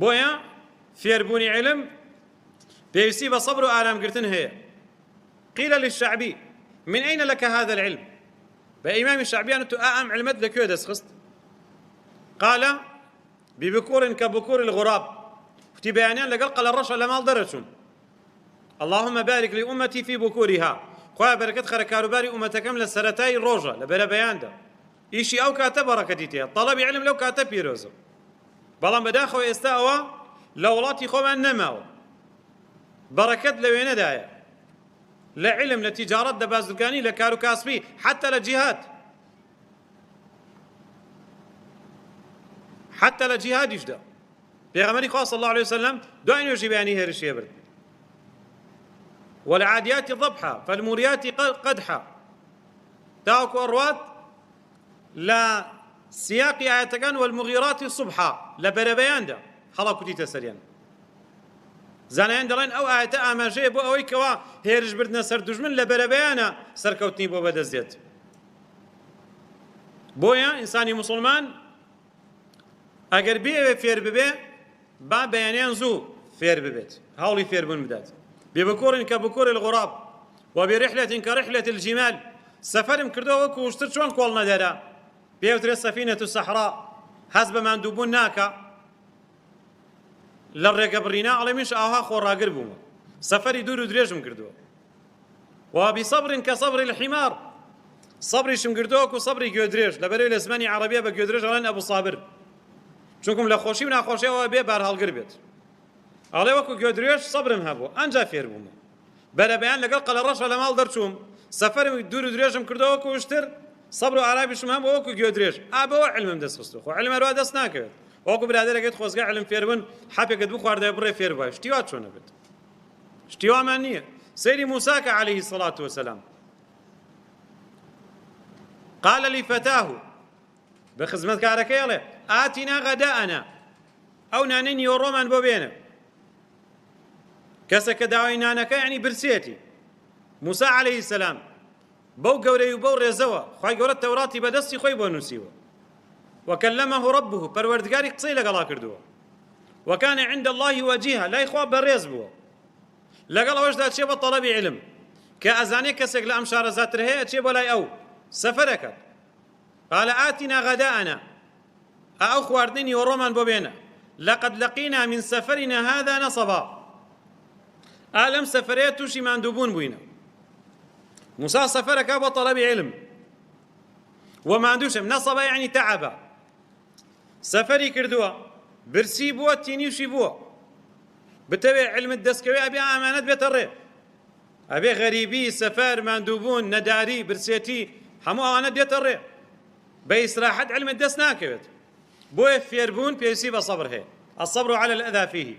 بۆیە فێربوونی علم پێویستی بە سەبر و ئارامگرتن هەیە. قيل للشعبي من أين لك هذا العلم؟ بإمام الشعبي أنت أعم علمت لك دەستخست. قال ببكور كبكور الغراب. وتی بەیانیان لەگەڵ قەلە ڕەشە لە ماڵ دەرەچوون. اللهم بارك لأمتي في بكورها. خوای بەرەکەت خەرە کاروباری ئومەتەکەم لە سەرەتای ڕۆژە لە بەرە بەیاندا. ئیشی ئەو کاتە بەڕەکەتی تێیە، تەڵەبی علم لەو کاتە پیرۆزە. بەڵام بەداخەوە ئێستا ئەوە لە وڵاتی خۆمان نەماوە. بەڕەکەت لەوێنەدایە. لە علم، لە تیجارەت، لە بازرگانی، لە کار و کاسبی، حتى لە جیهاد. حتى لە جیهادیشدا. پێغەمبەری خوا صلی الله عليه وسلم دوای نوێژی بەیانی هێرشیە برد. والعاديات ضبحا فالموريات قدحا. تاوكو أروات لا سياق آياتكان والمغيرات صبحا لبربيان دا خلا كتي تسريان زانيان دلين أو آيات آماجي بو أوي كوا هيرج بردنا سر دجمن لبربيانا سركوتني بو بدزيت. بويا إنساني مسلمان أجر بيه فير ببه با بيانيان زو فير ببيت هاولي فير بون بدات ببكور كبكور الغراب وبرحلة كرحلة الجمال. سفرم كردو وكو وشتر شوان كولنا دارا بيوتري سفينة الصحراء حسب ما ندوبون ناكا للرقبرينا على مش آها خورا قربوما سفري دور دريجم كردو وبصبر كصبر الحمار صبري شم كردوك وصبري قدريج لبري الاسماني عربية بقدريج على أبو صابر شوكم لخوشي من أخوشي وابي بار هالقربت على وكو قدريج صبرم هبو أنجا فير بوما بلا بيان لقل قل الرشا لمال درشوم سفر دور دريجم كردو وكو وشتر صبر عربي شمهم وكو قدريج أبو علم دس خستو علم رو دس ناكد وكو برادر قد خوزقا علم فيربن حبي قد بو خوارده بري فير باش اشتيوات شو نبت اشتيوا مانية سيدي موسى عليه الصلاة والسلام قال لفتاه بخزمت كاركيله آتنا غداءنا أو نانين يورومان بوبينا كسك داوينانك يعني برسيتي موسى عليه السلام بو قوري وبو رزوا خواهي قورت توراتي بدستي خوي بو نسيوه وكلمه ربه پروردگاری قصي لقلا كردوه وكان عند الله وجيها لا يخواب بريز بوه لقلا وجدات شيء بطلب علم كأزاني كسك لأمشار ذات رهية شيء ولا أو سفرك قال آتنا غداءنا أو خواردني ورومان بوبينا لقد لقينا من سفرنا هذا نصبا ألم سفريت شي مندوبون بوينا موسى سفرك بطلب علم وما عندوش نصبا يعني تعبا سفري كردوا برسي بوا تينيوشي بوا بتبع علم الدسكوي أبي أمانات بيتري أبي غريبي سفر مندوبون نداري برسيتي همو أمانات بيتري بإصلاحات علم الدس ناكبت بو فيربون بيسي بصبر هي الصبر على الأذى فيه